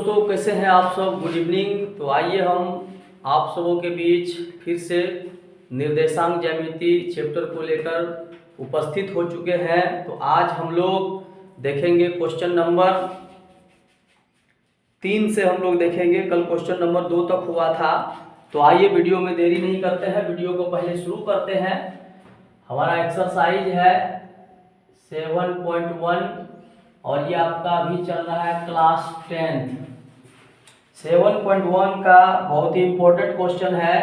दोस्तों, कैसे हैं आप सब। Good evening. तो आइए हम आप सबों के बीच फिर से निर्देशांक ज्यामिति चैप्टर को लेकर उपस्थित हो चुके हैं। तो आज हम लोग देखेंगे क्वेश्चन नंबर 3 से हम लोग देखेंगे। कल क्वेश्चन नंबर 2 तक हुआ था। तो आइए वीडियो में देरी नहीं करते हैं, वीडियो को पहले शुरू करते हैं। हमारा एक्सरसाइज है 7.1 और ये आपका अभी चल रहा है क्लास 10th। 7.1 का बहुत ही इम्पोर्टेंट क्वेश्चन है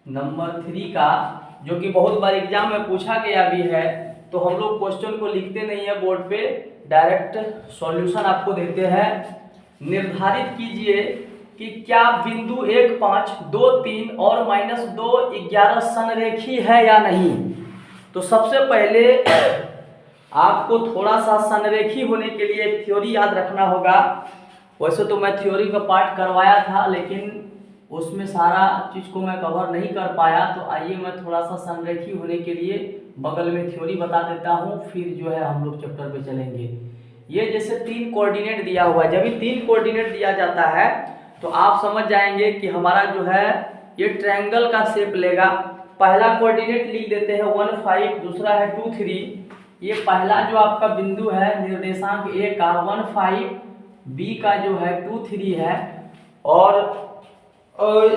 नंबर 3 का, जो कि बहुत बार एग्जाम में पूछा गया भी है। तो हम लोग क्वेश्चन को लिखते नहीं है बोर्ड पे, डायरेक्ट सॉल्यूशन आपको देते हैं। निर्धारित कीजिए कि क्या बिंदु 1, 5, 2, 3 और -2, 11 संरेखी है या नहीं। तो सबसे पहले आपको थोड़ा सा संरेखी होने के लिए एक थ्योरी याद रखना होगा। वैसे तो मैं थ्योरी का पार्ट करवाया था, लेकिन उसमें सारा चीज़ को मैं कवर नहीं कर पाया। तो आइए मैं थोड़ा सा संरेखी होने के लिए बगल में थ्योरी बता देता हूँ, फिर जो है हम लोग चैप्टर पे चलेंगे। ये जैसे 3 कोऑर्डिनेट दिया हुआ है, जब भी 3 कोऑर्डिनेट दिया जाता है तो आप समझ जाएंगे कि हमारा जो है ये ट्रायंगल का शेप लेगा। पहला कोऑर्डिनेट लिख देते हैं 1, 5, दूसरा है 2, 3। ये पहला जो आपका बिंदु है निर्देशांक ए का 1, 5, बी का जो है 2, 3 है और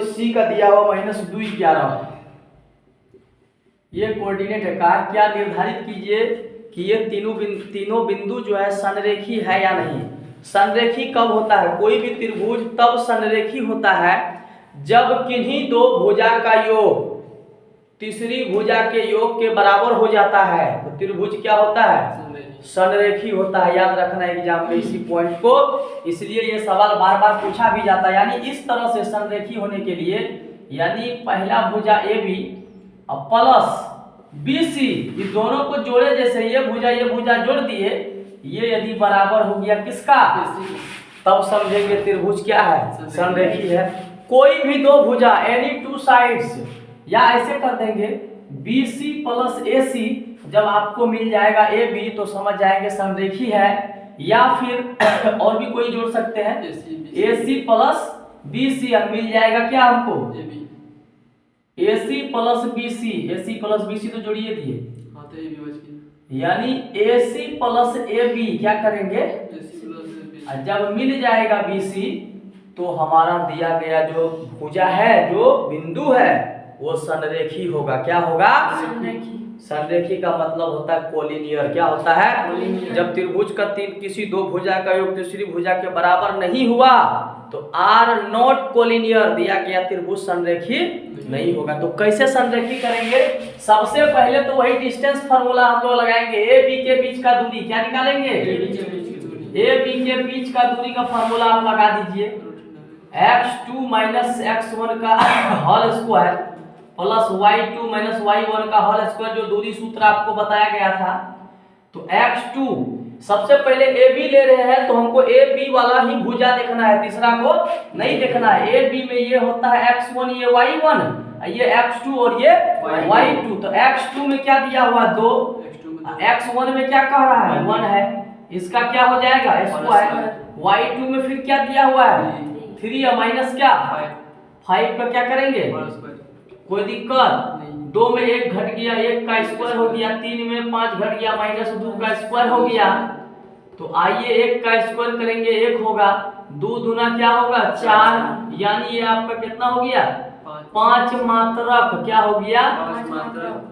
सी का दिया हुआ -2, 11। ये कोऑर्डिनेट है का। क्या निर्धारित कीजिए कि ये तीनों बिंदु जो है संरेखी है या नहीं। संरेखी कब होता है? कोई भी त्रिभुज तब संरेखी होता है जब किन्हीं दो भुजा का योग तीसरी भुजा के योग के बराबर हो जाता है। तो त्रिभुज क्या होता है? संरेखी होता है। याद रखना एग्जाम में इसी पॉइंट को, इसलिए ये सवाल बार बार पूछा भी जाता है। यानी इस तरह से संरेखी होने के लिए, यानी पहला भुजा A B plus B C, ये दोनों को जोड़े, जैसे ये भुजा जोड़ दिए, ये यदि बराबर हो गया किसका, तब समझेंगे त्रिभुज क्या है, संरेखी है। कोई भी दो भुजा, एनी 2 साइड्स, या ऐसे कर देंगे BC प्लस AC, जब आपको मिल जाएगा AB तो समझ जाएंगे संरेखी है। या फिर और भी कोई जोड़ सकते हैं, AC प्लस BC मिल जाएगा क्या हमको, AC प्लस BC तो जोड़िए दिए, यानी AC प्लस AB क्या करेंगे, जब मिल जाएगा BC तो हमारा दिया गया जो भुजा है, जो बिंदु है, वो संरेखी होगा। क्या होगा? संरेखी का मतलब होता है कोलिनियर। क्या होता है? जब त्रिभुज का किसी दो भुजा का योग तीसरी भुजा के बराबर नहीं हुआ तो आर नॉट कोलिनियर, दिया गया त्रिभुज संरेखी नहीं होगा। तो कैसे संरेखी करेंगे? सबसे पहले तो वही डिस्टेंस फार्मूला हम लोग लगाएंगे। ए बी के बीच का दूरी क्या निकालेंगे, ए बी के बीच का दूरी का फार्मूला आप लगा दीजिए, x2 माइनस x1 का whole square plus y2 minus y1 का होल स्क्वायर, जो दूरी सूत्र आपको बताया गया था। तो x2 सबसे पहले AB ले रहे हैं तो हमको AB वाला ही भुजा देखना है, तीसरा को नहीं देखना है। AB में ये होता है x1, ये y1, ये x2 और ये y2। तो x2 में क्या दिया हुआ 2, x1 में क्या कह रहा है 1 है, इसका क्या हो जाएगा स्क्वायर। y2 में फिर क्या दिया हुआ है 3 या माइनस क्या 5 का क्या करेंगे, कोई दिक्कत। 2 में 1 घट गया, 1 का स्क्वायर हो गया, 3 में 5 घट गया, -2 का स्क्वायर हो गया। तो आइए 1 का स्क्वायर करेंगे, 1 होगा, 2 दूना क्या होगा 4, यानी ये आपका कितना हो गया 5 मात्रक। क्या हो गया?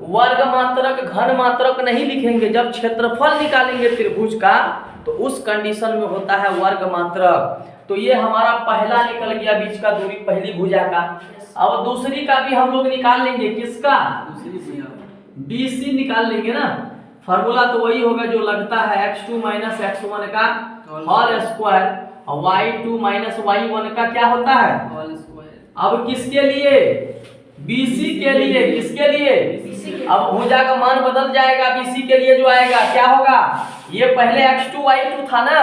वर्ग मात्रक, घन मात्रक नहीं लिखेंगे। जब क्षेत्रफल निकालेंगे त्रिभुज का तो उस कंडीशन में होता है वर्ग मात्रक। तो ये हमारा पहला निकल गया बीच का दूरी, पहली भुजा का। अब दूसरी का भी हम लोग निकाल लेंगे, किसका, BC निकाल लेंगे ना। फार्मूला तो वही होगा जो लगता है x2 माइनस x1 का होल स्क्वायर और y2 माइनस y1 का क्या होता है होल स्क्वायर। अब किसके लिए, BC के लिए, किसके लिए, अब भुजा का मान बदल जाएगा, BC के लिए जो आएगा क्या होगा, ये पहले x2 y2 था ना,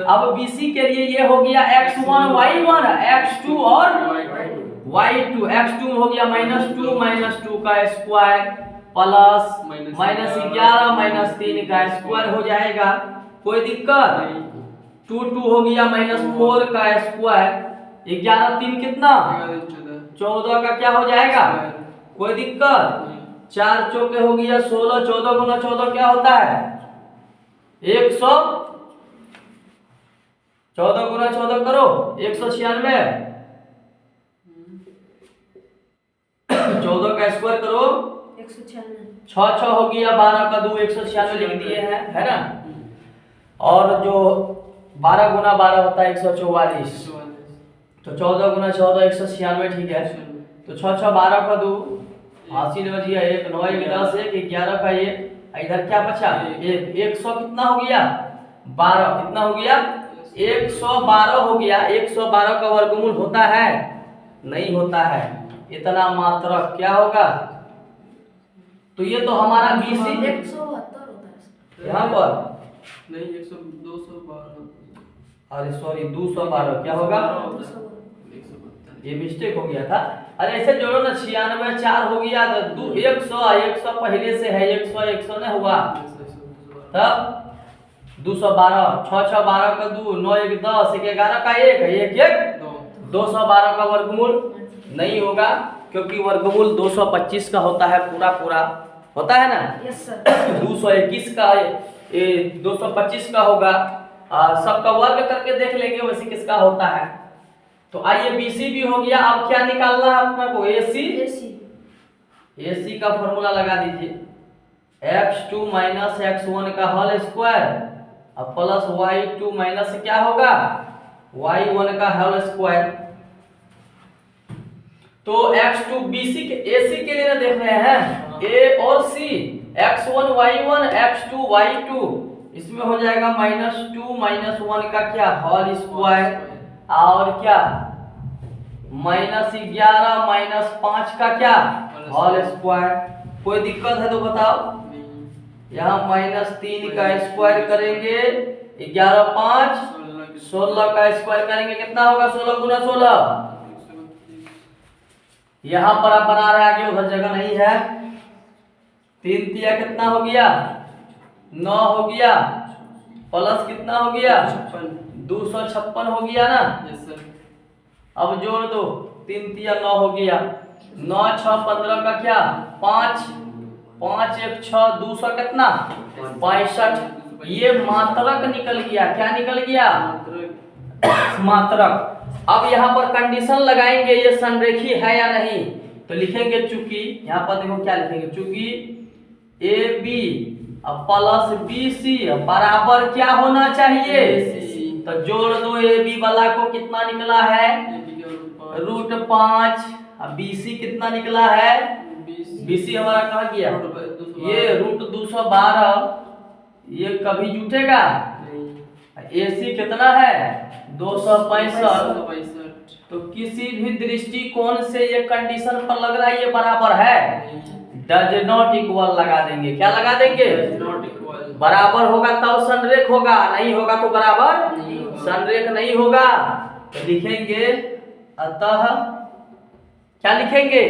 अब BC के लिए ये हो गया x1 y1, x2 और y2। x2 हो गया -2 का स्क्वायर प्लस -11 -3 का स्क्वायर हो जाएगा, कोई दिक्कत। 2 हो गया -4 का स्क्वायर 11 3 कितना 14 का क्या हो जाएगा कोई दिक्कत 4 चौके हो गया 16 14 गुना 14 क्या होता है 100 14 गुना 14 करो 196 14 का स्क्वायर करो 196 6 हो गया 12 का 2 196 लिख दिए हैं है ना और जो 12 गुना 12 होता है 144 तो 14 गुना 14 196 ठीक है तो 6 6 12 का 2 80 बच गया 1 9 1 10 1 11 का 1 इधर क्या बचा 100 कितना हो गया 12 कितना हो गया 112 हो गया 112 का वर्गमूल होता है नहीं होता है इतना मात्रक क्या होगा तो ये तो हमारा BC 172 होता है यहाँ पर नहीं 212 अरे सॉरी 212 क्या होगा ये मिस्टेक हो गया था अरे ऐसे जोड़ो ना 96 4 हो गया तो 100 पहले से है 100 नहीं हुआ तब 212 6 6 12 का 2 9 1 10 1 11 का 1 1 1 212 का वर्गमूल नहीं होगा क्योंकि वर्गमूल 225 का होता है पूरा पूरा होता है ना यस सर 221 का 225 का होगा सबका वर्ग करके देख लेंगे वैसे किसका होता है तो आइए BC भी हो गया अब क्या निकालना है अपने को AC का फॉर्मूला लगा दीजिए x2 - x1 का होल स्क्वायर अब प्लस y2 माइनस क्या होगा y1 का होल स्क्वायर तो x2 BC के AC के लिए ना देख रहे हैं A और C x1 y1 x2 y2 इसमें हो जाएगा -2 -1 का क्या होल स्क्वायर और क्या -11 -5 का क्या होल स्क्वायर कोई दिक्कत है तो बताओ यहाँ -3 का स्क्वायर करेंगे 11 5 16 का स्क्वायर करेंगे कितना होगा 16 गुना 16 यहाँ पर आप बना रहे आगे उधर जगह नहीं है 3 तिया कितना हो गया 9 हो गया प्लस कितना हो गया 256 हो गया ना अब जोड़ दो 3 तिया 9 हो गया 9 6 15 का क्या 5 5 1 6 200 कितना 65 ये मात्रक निकल गया क्या निकल गया मात्रक अब यहाँ पर कंडीशन लगाएंगे ये संरेखी है या नहीं तो लिखेंगे चूंकि यहाँ पर देखो क्या लिखेंगे चूंकि AB प्लस BC बराबर क्या होना चाहिए तो जोड़ दो AB वाला को कितना निकला है √5 BC कितना निकला है BC हमारा कहाँ गया ये √212 ये कभी जुटेगा AC कितना है 265 तो किसी भी दृष्टिकोण से ये कंडीशन पर लग रहा है ये बराबर है डज नॉट इक्वल लगा देंगे क्या लगा देंगे बराबर होगा तब संरेख होगा नहीं होगा तो बराबर संरेख नहीं होगा तो लिखेंगे अतः क्या लिखेंगे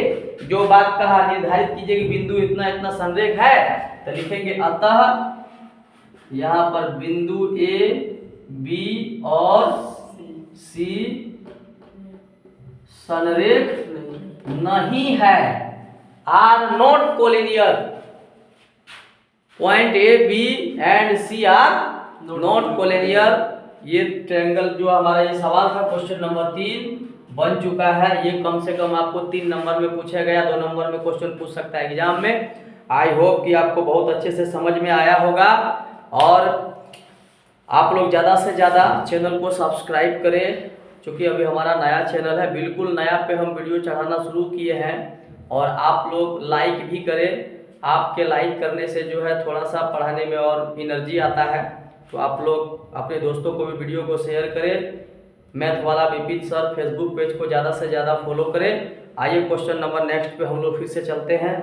जो बात कहा निर्धारित कीजिए कि बिंदु इतना इतना संरेख है तो लिखेंगे अतः यहाँ पर बिंदु A B और C संरेख नहीं है are not collinear point A B and C are not collinear ये ट्रायंगल जो हमारा ये सवाल था क्वेश्चन नंबर 3 बन चुका है ये कम से कम आपको 3 नंबर में पूछा गया 2 नंबर में क्वेश्चन पूछ सकता है एग्जाम में आई होप कि आपको बहुत अच्छे से समझ में आया होगा और आप लोग ज़्यादा से ज़्यादा चैनल को सब्सक्राइब करें क्योंकि अभी हमारा नया चैनल है बिल्कुल नया पे हम वीडियो चढ़ाना शुरू किए हैं और आप लोग लाइक भी करें आपके लाइक करने से जो है थोड़ा सा पढ़ाने में और एनर्जी आता है तो आप लोग अपने दोस्तों को भी वीडियो को शेयर करें मैथ वाला विपिन सर फेसबुक पेज को ज़्यादा से ज़्यादा फॉलो करें आइए क्वेश्चन नंबर नेक्स्ट पे हम लोग फिर से चलते हैं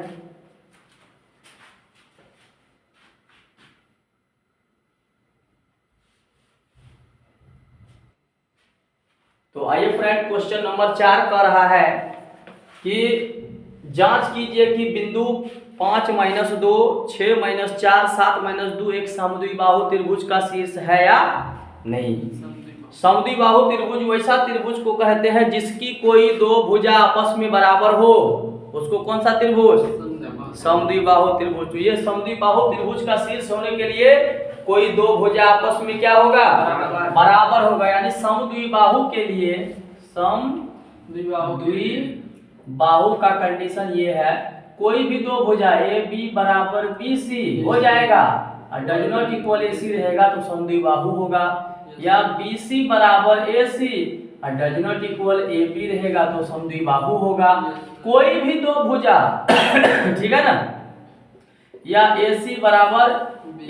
तो आइए फ्रेंड क्वेश्चन नंबर 4 कह रहा है कि जांच कीजिए कि बिंदु 5 - 2 6 - 4 7 - 2 एक समद्विबाहु त्रिभुज का शीर्ष है या नहीं समद्विबाहु त्रिभुज वैसा त्रिभुज को कहते हैं जिसकी कोई दो भुजा आपस में बराबर हो, उसको कौन सा त्रिभुज? समद्विबाहु त्रिभुज। तो ये समद्विबाहु त्रिभुज का शीर्ष होने के लिए कोई दो भुजा आपस में क्या होगा? बराबर होगा। यानी समद्विबाहु के लिए समद्विबाहु का कंडीशन ये है, कोई भी दो भुजा ए बी बराबर बी सी हो जाएगा, और डज नॉट इक्वल ए सी रहेगा तो समद्विबाहु होगा, या बी सी बराबर ए सी और does not equal A B रहेगा तो समद्विबाहु होगा। कोई भी दो भुजा ठीक है ना, या ए सी बराबर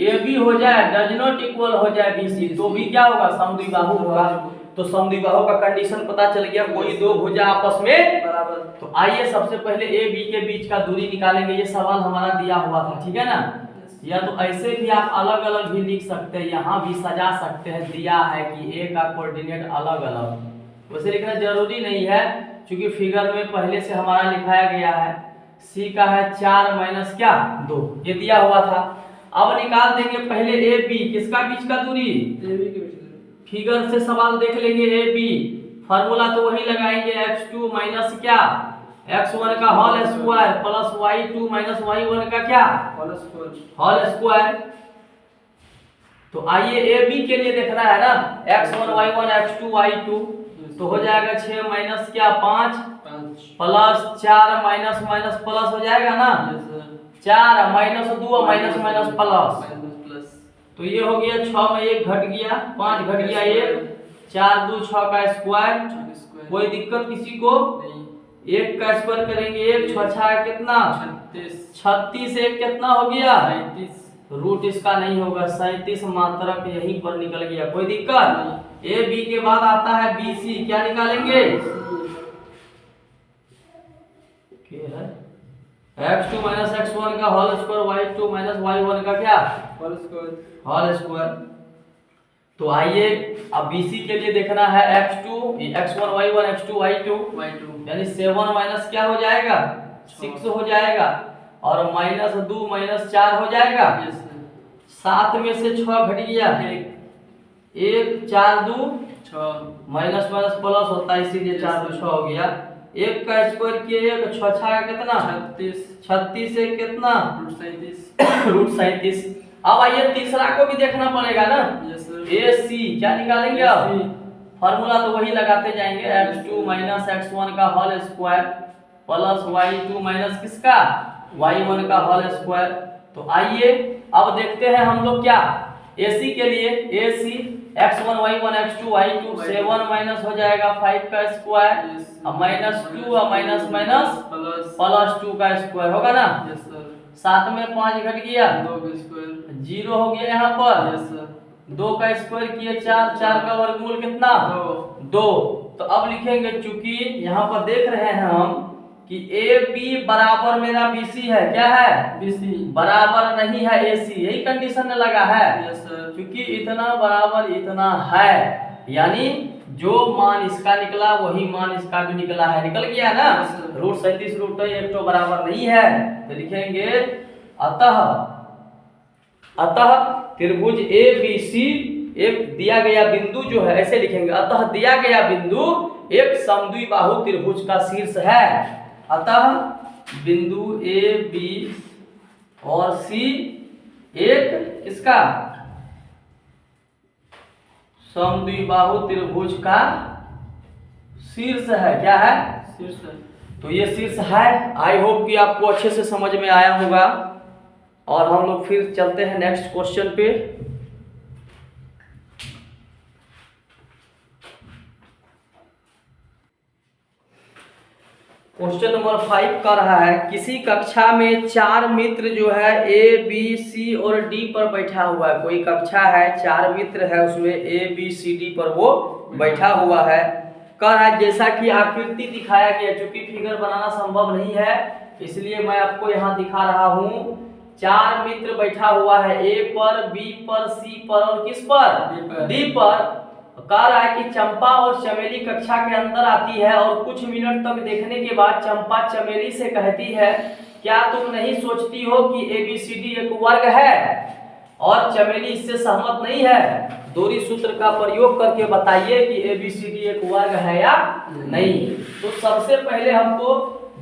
ए बी हो जाए, डज नॉट इक्वल हो जाए बी सी, तो भी क्या होगा? समद्विबाहु होगा। तो समद्विबाहु का कंडीशन पता चल गया, कोई दो भुजा आपस में बराबर। तो आइए सबसे पहले ए बी के बीच का दूरी निकालेंगे। ये सवाल हमारा दिया हुआ था, ठीक है ना। या तो ऐसे भी आप अलग अलग भी लिख सकते हैं, यहाँ भी सजा सकते हैं, दिया है कि ए का कोऑर्डिनेट अलग अलग, वैसे लिखना जरूरी नहीं है क्योंकि फिगर में पहले से हमारा लिखाया गया है। सी का है 4 माइनस क्या 2, ये दिया हुआ था। अब निकाल देंगे पहले ए बी, किसका बीच का दूरी? ए बी के बीच। फिगर से सवाल देख लेंगे ए बी, फार्मूला तो वही लगाएंगे, x2 माइनस क्या x1 का whole square plus y2 minus y1 का क्या होल स्क्वायर। तो आइए ए बी के लिए देखना है ना, x1 y1 x2 y2, तो हो जाएगा 6 माइनस क्या 5 प्लस 4 माइनस माइनस प्लस हो जाएगा ना, 4 माइनस 2 माइनस माइनस प्लस, तो ये हो गया 6 में 1 घट गया, 5 घट गया 1, 4 2 6 का स्क्वायर। कोई दिक्कत किसी को? 1 का स्क्वायर करेंगे 1 6 6 कितना 36, 1 कितना हो गया 37, रूट इसका नहीं होगा 37 मात्रक यहीं पर निकल गया, कोई दिक्कत? ए बी के बाद आता है बी सी, क्या निकालेंगे? x2 माइनस x1 का whole square y2 minus y1 का क्या होल स्क्वायर। तो आइए अब BC के लिए देखना है x2 x1 y1 x2 y2 यानी 7 माइनस क्या हो जाएगा 6 हो जाएगा, और माइनस 2 माइनस 4 हो जाएगा, 7 में से 6 घट गया 1 4 2 6 माइनस माइनस प्लस होता है, इसीलिए 4 2 6 हो गया। 1 का स्क्वायर किया 1 6 6 का कितना 36 से कितना रूट 37। अब आइए तीसरा को भी देखना पड़ेगा ना, ए सी क्या निकालेंगे? अब फार्मूला तो वही लगाते जाएंगे, x2 माइनस x1 का whole square plus y2 minus किसका y1 का होल स्क्वायर। तो आइए अब देखते हैं हम लोग क्या AC के लिए, AC x1 y1 x2 y2 7 minus हो जाएगा 5 का स्क्वायर माइनस 2 और माइनस माइनस प्लस 2 का स्क्वायर होगा ना। 7 में 5 घट गया 2 का स्क्वायर 0 हो गया यहाँ पर, 2 का स्क्वायर किया 4, 4 का वर्गमूल कितना 2। तो अब लिखेंगे, चूंकि यहाँ पर देख रहे हैं हम कि ए बी बराबर मेरा BC है, क्या है BC बराबर नहीं है AC, यही कंडीशन लगा है। क्योंकि इतना बराबर इतना है, यानी जो मान इसका निकला वही मान इसका भी निकला है, निकल गया ना। रूट 37 रूट 1 तो बराबर नहीं है, तो लिखेंगे अतः त्रिभुज ABC एक दिया गया बिंदु जो है, ऐसे लिखेंगे, अतः दिया गया बिंदु एक समद्विबाहु त्रिभुज का शीर्ष है। अतः बिंदु A B और C एक किसका समद्विबाहु त्रिभुज का शीर्ष है, क्या है शीर्ष है। तो ये शीर्ष है। आई होप कि आपको अच्छे से समझ में आया होगा, और हम लोग फिर चलते हैं नेक्स्ट क्वेश्चन पे। क्वेश्चन नंबर 5 कर रहा है, किसी कक्षा में 4 मित्र जो है A B C और D पर बैठा हुआ है। कोई कक्षा है, 4 मित्र है, उसमें A B C D पर वो बैठा हुआ है। कह रहा है जैसा कि आकृति दिखाया गया, क्योंकि फिगर बनाना संभव नहीं है इसलिए मैं आपको यहाँ दिखा रहा हूँ। 4 मित्र बैठा हुआ है, A पर B पर C पर और किस पर D पर। कह रहा है कि चंपा और चमेली कक्षा के अंदर आती है और कुछ मिनट तक देखने के बाद चंपा चमेली से कहती है, क्या तुम नहीं सोचती हो कि ABCD एक वर्ग है? और चमेली इससे सहमत नहीं है। दोहरी सूत्र का प्रयोग करके बताइए कि ABCD एक वर्ग है या नहीं। तो सबसे पहले हमको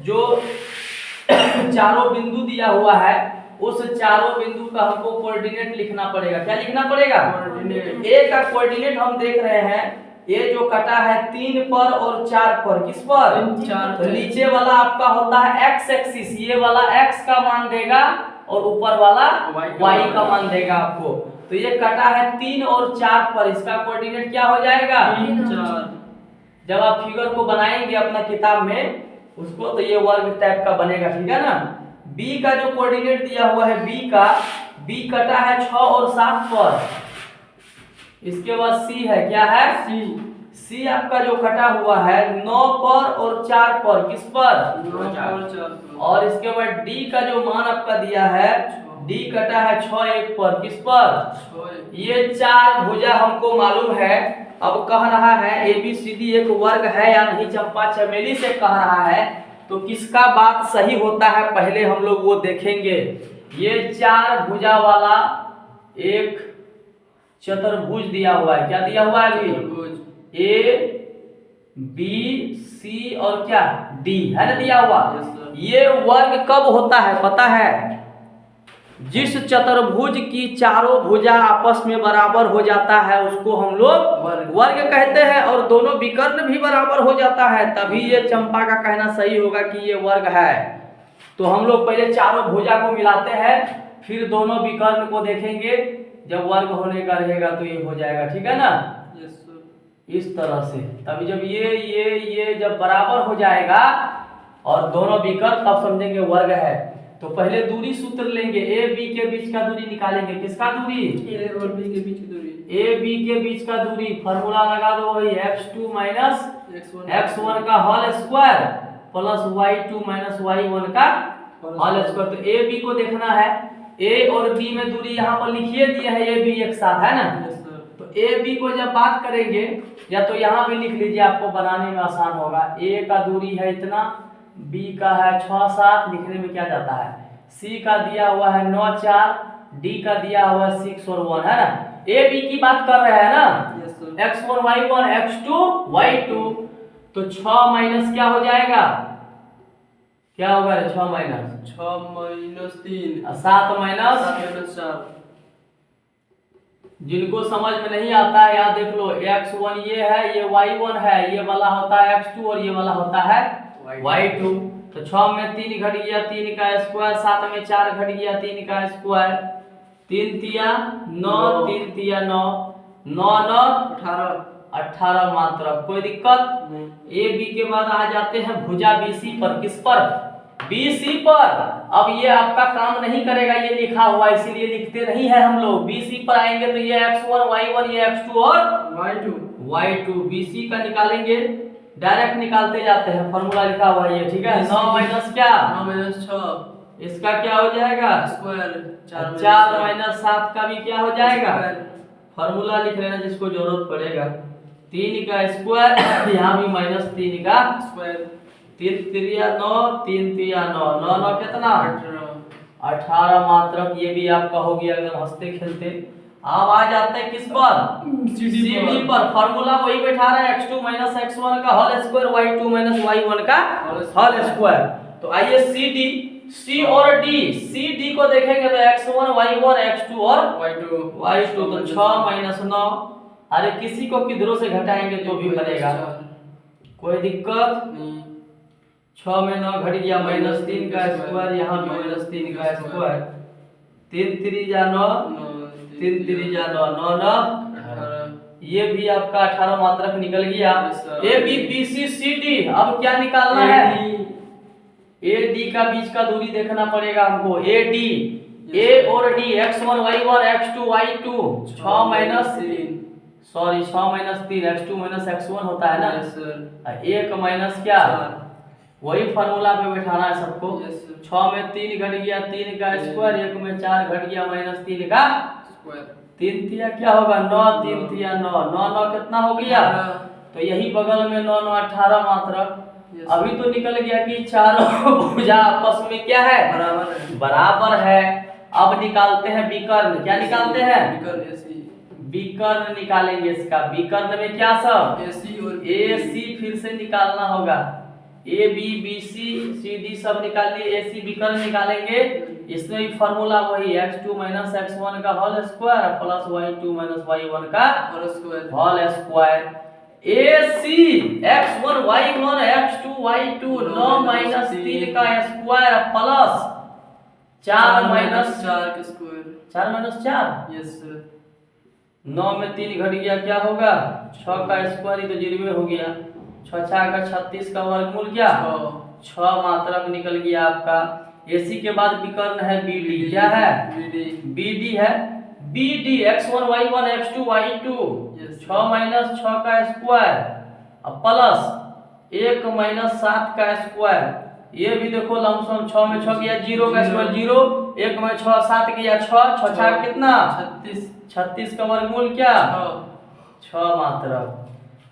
जो चारों बिंदु दिया हुआ है उस चारों बिंदु का हमको कोऑर्डिनेट लिखना पड़ेगा। क्या लिखना पड़ेगा? ए का कोऑर्डिनेट हम देख रहे हैं, ये जो कटा है 3 पर और 4 पर। किस पर? 4। तो नीचे वाला आपका होता है एक्स एक्सिस, ये वाला एक्स का मान देगा और ऊपर वाला वाई का मान देगा आपको। तो ये कटा है 3 और 4 पर, इसका कोऑर्डिनेट क्या हो जाएगा? 3 4। जब आप फिगर को बनाएंगे अपना किताब में उसको तो ये वर्ग टाइप का बनेगा, ठीक है ना। बी का जो कोऑर्डिनेट दिया हुआ है बी कटा है 6 और 7 पर। इसके बाद सी है, क्या है? सी आपका जो कटा हुआ है 9 पर और 4 पर। किस पर? 9 और 4 पर। और इसके बाद डी का जो मान आपका दिया है डी कटा है 6 1 पर। किस पर? ये 4 भुजा हमको मालूम है। अब कह रहा है ABCD एक वर्ग है या नहीं, चंपा चमेली से कह रहा है, तो किसका बात सही होता है पहले हम लोग वो देखेंगे। ये 4 भुजा वाला एक चतुर्भुज दिया हुआ है। क्या दिया हुआ है अभी? A B C और क्या D है ना दिया हुआ। ये वर्ग कब होता है पता है? जिस चतुर्भुज की चारों भुजा आपस में बराबर हो जाता है उसको हम लोग वर्ग कहते हैं, और दोनों विकर्ण भी बराबर हो जाता है, तभी ये चंपा का कहना सही होगा कि ये वर्ग है। तो हम लोग पहले चारों भुजा को मिलाते हैं, फिर दोनों विकर्ण को देखेंगे। जब वर्ग होने का रहेगा तो ये हो जाएगा, ठीक है ना। इस तरह से तभी जब ये जब बराबर हो जाएगा और दोनों विकर्ण, तब समझेंगे वर्ग है। तो पहले दूरी सूत्र लेंगे, ए बी के बीच का दूरी निकालेंगे। किसका दूरी? ए और बी के बीच की दूरी। ए बी के बीच का दूरी फार्मूला लगा दो, वही x2 माइनस x1 का whole square plus y2 minus y1 का होल स्क्वायर। तो ए बी को देखना है, ए और बी में दूरी यहाँ पर लिखिए दिया है, ए बी एक साथ है ना। तो ए बी को जब बात करेंगे, या तो यहाँ भी लिख लीजिए, आपको बनाने में आसान होगा। ए का दूरी है इतना, बी का है 6 7, लिखने में क्या जाता है। सी का दिया हुआ है 9 4, डी का दिया हुआ है 6 और 1 है ना। ए बी की बात कर रहे हैं ना, x1 y1 x2 y2। तो 6 माइनस क्या हो जाएगा? क्या होगा? 6 माइनस 3 7 माइनस 4। जिनको समझ में नहीं आता है याद देख लो, x1 ये है, ये y1 है, ये वाला होता है x2 और ये वाला होता है y2। तो 6 में 3 घट गया 3 का स्क्वायर, 7 में 4 घट गया 3 का स्क्वायर, 3 तिया 9, 3 तिया 9, 9 9 18 मात्रक। कोई दिक्कत नहीं। ए बी के बाद आ जाते हैं भुजा BC पर। किस पर? BC पर। अब ये आपका काम नहीं करेगा, ये लिखा हुआ इसीलिए लिखते नहीं है हम लोग। BC पर आएंगे तो ये x1 y1, ये x2 और y2 BC का निकालेंगे, डायरेक्ट निकालते जाते हैं, फॉर्मूला लिखा हुआ है ये, ठीक है। 9 माइनस क्या? 9 माइनस 6, इसका क्या हो जाएगा? स्क्वायर। 4 माइनस 7 का भी क्या हो जाएगा? फॉर्मूला लिख लेना जिसको जरूरत पड़ेगा। 3 का स्क्वायर, यहाँ भी माइनस 3 का स्क्वायर, 3 3 9, 3 3 9, 9 9 कितना? 18 मात्रक। ये भी आपका हो गया एकदम हंसते खेलते। अब आ जाते हैं किस पर? CD पर। फार्मूला वही बैठा रहा है, x2 माइनस x1 का whole square, y2 minus y1 का होल स्क्वायर। तो आइए C और D, CD को देखेंगे तो x1 y1 x2 और y2। तो 6 माइनस 9, अरे किसी को किधरों से घटाएंगे तो भी बनेगा, कोई दिक्कत नहीं। 6 में 9 घट गया, माइनस 3 का स्क्वायर, यहाँ भी माइनस 3 का स्क्वायर, 3 3 9, 3 3 9 9 9, ये भी आपका 18 मात्रक निकल गया। A B B C C D. अब क्या निकालना है? ए डी का बीच का दूरी देखना पड़ेगा हमको। ए डी, ए और D, x1 y1 x2 y2, 6 minus 3, sorry 6 minus 3, x2 minus x1 होता है ना। 1 माइनस क्या? वही फार्मूला पे बैठाना है सबको। 6 में 3 घट गया 3 का स्क्वायर, 1 में 4 घट गया माइनस 3 का स्क्वायर, 3 तिया क्या होगा? 9, 3 तिया 9, 9 9 कितना हो गया? तो यही बगल में 9 9 18 मात्रक। अभी तो निकल गया कि चारों भुजा आपस में क्या है? बराबर है। अब निकालते हैं विकर्ण। क्या निकालते हैं? विकर्ण निकालेंगे इसका। विकर्ण में क्या सब AC और AC फिर से निकालना होगा। AB BC CD सब निकाल लिए, AC विकर्ण निकालेंगे। इसमें भी फॉर्मूला वही x2 माइनस x1 का whole square plus y2 minus y1 का whole square. AC x1 y1 x2 y2 9 minus 3 का स्क्वायर प्लस 4 माइनस 4 का स्क्वायर 4 माइनस 4। Yes sir. 9 में 3 घट गया, क्या होगा 6 का स्क्वायर, ही तो 0 हो गया। 6 6 का 36 का वर्गमूल क्या 6 मात्रक निकल गया आपका। AC के बाद विकर्ण है BD, क्या है BD है। BD x1 y1 x2 y2 6 minus 6 का स्क्वायर अब प्लस 1 माइनस 7 का स्क्वायर। ये भी देखो लमसम 6 में 6 गया 0 का स्क्वायर 0, 1 में 6 7 गया 6 6 6 कितना 36 का वर्गमूल क्या 6 मात्रक।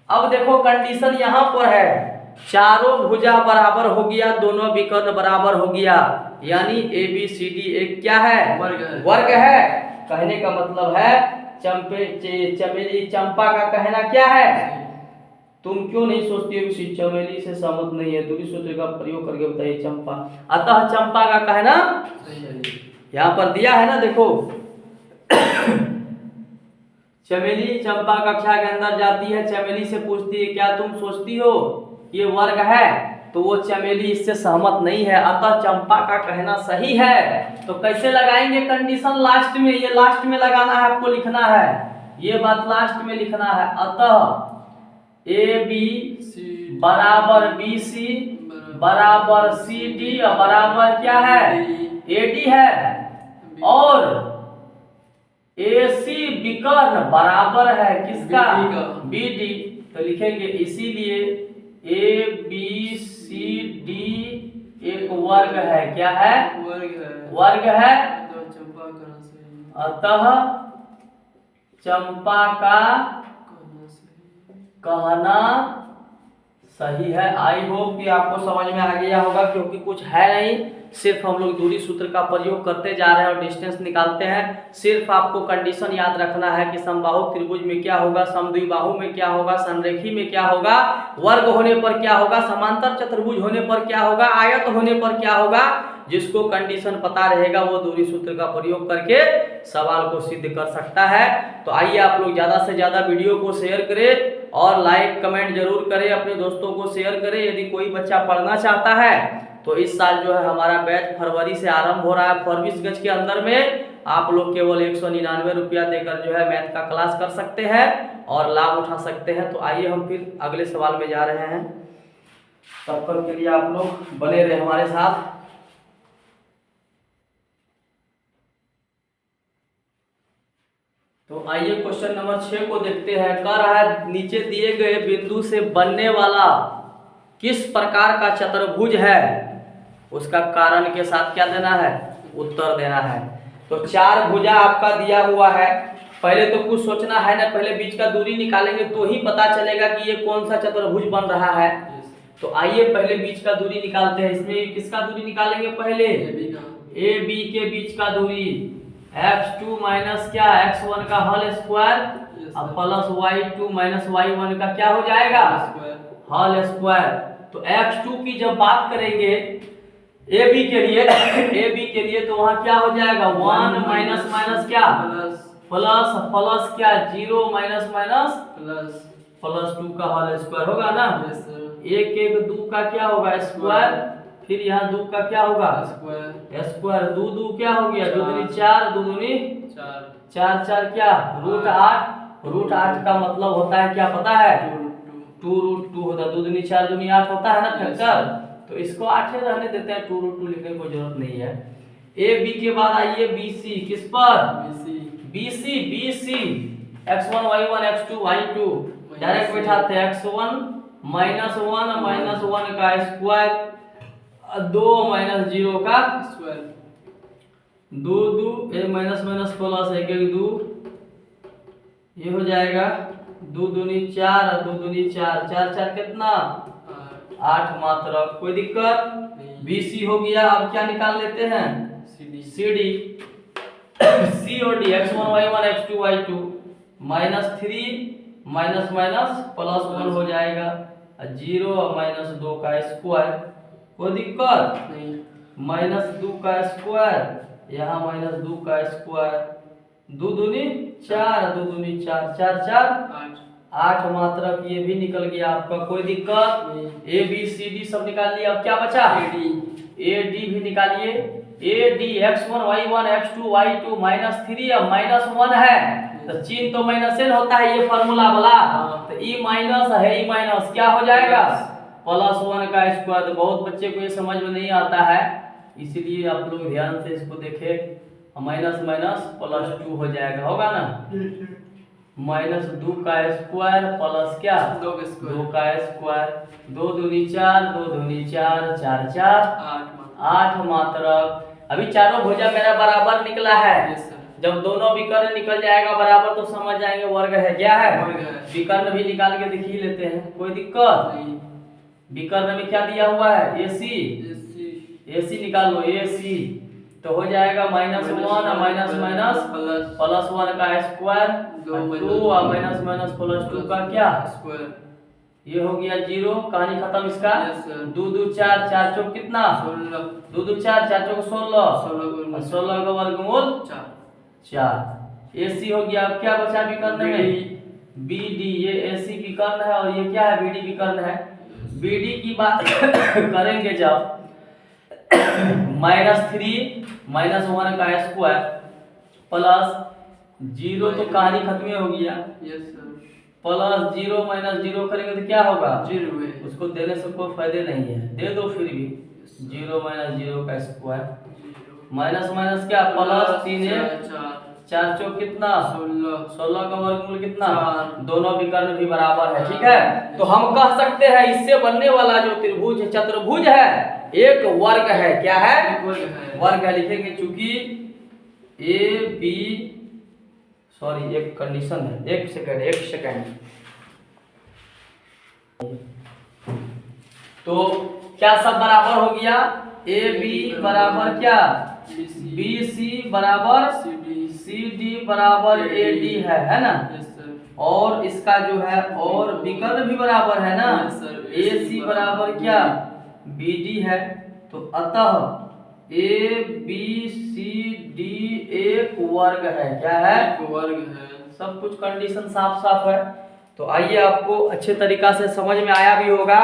अब देखो कंडीशन यहाँ पर है, चारों भुजा बराबर हो गया, दोनों विकर्ण बराबर हो गया, यानी ABCD एक क्या है वर्ग है। कहने का मतलब है चमेली चंपा का कहना क्या है, तुम क्यों नहीं सोचती हो कि चमेली से सहमत नहीं है, दूरी सूत्र का प्रयोग करके बताइए चंपा। अतः चंपा का कहना यहाँ पर दिया है ना, देखो चमेली चंपा कक्षा के अंदर जाती है, चमेली से पूछती है क्या तुम सोचती हो ये वर्ग है, तो वो चमेली इससे सहमत नहीं है, अतः चंपा का कहना सही है। तो कैसे लगाएंगे कंडीशन, लास्ट में, ये लास्ट में लगाना है, आपको लिखना है, ये बात लास्ट में लिखना है। अतः AB बराबर BC बराबर CD बराबर क्या है AD है, और AC विकर्ण बराबर है किसका BD। तो लिखेंगे इसीलिए ABCD एक वर्ग है, क्या है वर्ग है। अतः चंपा का कहना सही है। आई होप कि आपको समझ में आ गया होगा, क्योंकि कुछ है नहीं, सिर्फ हम लोग दूरी सूत्र का प्रयोग करते जा रहे हैं और डिस्टेंस निकालते हैं। सिर्फ आपको कंडीशन याद रखना है कि समबाहु त्रिभुज में क्या होगा, समद्विबाहु में क्या होगा, संरेखी में क्या होगा, वर्ग होने पर क्या होगा, समांतर चतुर्भुज होने पर क्या होगा, आयत होने पर क्या होगा। जिसको कंडीशन पता रहेगा वो दूरी सूत्र का प्रयोग करके सवाल को सिद्ध कर सकता है। तो आइए आप लोग ज़्यादा से ज़्यादा वीडियो को शेयर करें और लाइक कमेंट जरूर करें, अपने दोस्तों को शेयर करें। यदि कोई बच्चा पढ़ना चाहता है तो इस साल जो है हमारा बैच फरवरी से आरंभ हो रहा है। 24 गज के अंदर में आप लोग केवल 199 रुपया देकर जो है मैथ का क्लास कर सकते हैं और लाभ उठा सकते हैं। तो आइए हम फिर अगले सवाल में जा रहे हैं, तब तक के लिए आप लोग बने रहे हमारे साथ। तो आइए क्वेश्चन नंबर 6 को देखते हैं। कह रहा है नीचे दिए गए बिंदु से बनने वाला किस प्रकार का चतुर्भुज है, उसका कारण के साथ क्या देना है, उत्तर देना है। तो 4 भुजा आपका दिया हुआ है, पहले तो कुछ सोचना है ना, पहले बीच का दूरी निकालेंगे तो ही पता चलेगा कि ये कौन सा चतुर्भुज बन रहा है। तो आइए पहले बीच का दूरी निकालते हैं। इसमें किसका दूरी निकालेंगे, पहले AB के बीच का दूरी, x2 माइनस क्या x1 का होल स्क्वायर अब प्लस y2 माइनस y1 का क्या हो जाएगा होल स्क्वायर। तो x2 की जब बात करेंगे AB के लिए तो वहां क्या हो जाएगा 1 माइनस माइनस क्या प्लस प्लस क्या 0 माइनस माइनस प्लस 2 का होल स्क्वायर होगा ना। 1 1 2 का क्या होगा स्क्वायर, फिर यहाँ 2 का क्या होगा स्क्वायर, 2 2 क्या हो गया 2 दूनी 4 2 दूनी 4 4 क्या रूट 8। रूट 8 का मतलब होता है क्या पता है 2 रूट 2 होता है, 2 दूनी 4 दूनी 8 होता है ना फैक्टर। तो इसको 8 रहने देते हैं, 2 रूट 2 लिखने की कोई जरूरत नहीं है। AB के बाद आइए BC, किस पर BC x1 y1 x2 y2 direct बैठाते हैं x1 माइनस 1 का स्क्वायर 2 माइनस 0 का स्क्वायर 2 2 1 माइनस माइनस प्लस 1 1 2 ये हो जाएगा 2 दूनी 4 2 दूनी 4 4 4 कितना 8 मात्र। कोई दिक्कत BC हो गया। अब क्या निकाल लेते हैं CD C और D x1 y1 x2 y2 -3 minus minus plus 1 हो जाएगा, 0 और -2 का स्क्वायर, कोई दिक्कत नहीं, -2 का स्क्वायर, यहाँ -2 का स्क्वायर, 2 दूनी 4, 2 दूनी 4, 4 4 8 मात्रक, ये भी निकल गया आपका, कोई दिक्कत नहीं। ए बी सी डी सब निकाल लिया, अब क्या बचा, ए डी भी निकालिए, A D x1 y1 x2 y2 -3 अब -1 है तो चिन्ह तो माइनस होता है, ये फॉर्मूला वाला, तो ई माइनस है, ई माइनस क्या हो जाएगा +1 का स्क्वायर। तो बहुत बच्चे को ये समझ में नहीं आता है, इसीलिए आप लोग ध्यान से इसको देखें, माइनस माइनस +2 हो जाएगा, होगा ना, -2 का स्क्वायर प्लस क्या 2 का स्क्वायर, 2 दूनी 4, 2 दूनी 4, 4 4 8 मात्रक। अभी चारों भुजा मेरा बराबर निकला है, जब दोनों विकर्ण निकल जाएगा बराबर तो समझ जाएंगे वर्ग है, क्या है विकर्ण भी निकाल के दिख ही लेते हैं, कोई दिक्कत नहीं। विकर्ण में क्या दिया हुआ है AC, AC निकाल लो, AC तो हो जाएगा -1 माइनस माइनस +1 का स्क्वायर, 2 और माइनस माइनस +2 का क्या स्क्वायर, ये हो गया 0, कहानी खत्म इसका। 2 2 4, 4 चौक कितना 16, 2 2 4, 4 चौक 16, 16 का वर्गमूल 4। AC हो गया, अब क्या बचा विकर्ण में BD, ये AC विकर्ण है और ये क्या है BD विकर्ण है। BD की बात करेंगे जब -3 -1 का स्क्वायर प्लस 0 तो कहानी खत्म हो गया, प्लस 0 -0 करेंगे तो क्या होगा 0, उसको देने से कोई फायदे नहीं है, दे दो फिर भी 0 -0 का स्क्वायर माइनस माइनस क्या प्लस 3 4 चौक कितना 16 का वर्गमूल कितना, दोनों विकर्ण भी बराबर है, ठीक है। तो हम कह सकते हैं इससे बनने वाला जो त्रिभुज है चतुर्भुज है एक वर्ग है, क्या है वर्ग है, लिखेंगे चूंकि ए बी, सॉरी एक कंडीशन है, एक सेकंड। तो क्या सब बराबर हो गया, ए बी बराबर क्या बी सी बराबर सी डी बराबर ए डी है ना, और इसका जो है और विकर्ण भी बराबर है ना, ए सी बराबर क्या बी डी है। तो अतः ए बी सी डी एक वर्ग है, क्या है वर्ग है, सब कुछ कंडीशन साफ साफ है। तो आइए आपको अच्छे तरीका से समझ में आया भी होगा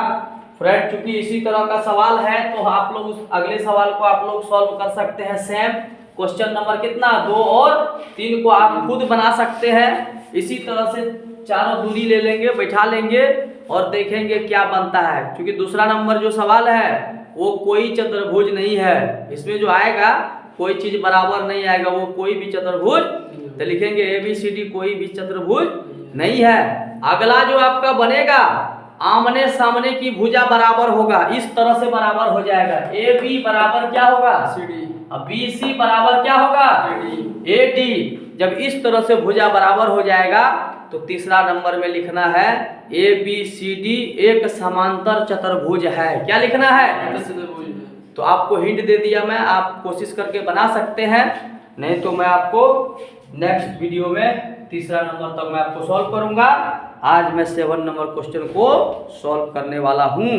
फ्रेंड, चूंकि इसी तरह का सवाल है तो आप लोग उस अगले सवाल को आप लोग सॉल्व कर सकते हैं। सेम क्वेश्चन नंबर कितना 2 और 3 को आप खुद बना सकते हैं। इसी तरह से चारों दूरी ले लेंगे, बैठा लेंगे और देखेंगे क्या बनता है। क्योंकि दूसरा नंबर जो सवाल है वो कोई चतुर्भुज नहीं है, इसमें जो आएगा कोई चीज बराबर नहीं आएगा, वो कोई भी चतुर्भुज, तो लिखेंगे ABCD कोई भी चतुर्भुज नहीं है। अगला जो आपका बनेगा आमने सामने की भुजा बराबर होगा, इस तरह से बराबर हो जाएगा। AB बराबर क्या होगा CD, अब BC बराबर क्या होगा AD। जब इस तरह से भुजा बराबर हो जाएगा तो तीसरा नंबर में लिखना है ABCD एक समांतर चतुर्भुज है। क्या लिखना है, तो आपको हिंट दे दिया मैं, आप कोशिश करके बना सकते हैं, नहीं तो मैं आपको नेक्स्ट वीडियो में तीसरा नंबर तक मैं आपको सॉल्व करूंगा। आज मैं 7 नंबर क्वेश्चन को सॉल्व करने वाला हूं।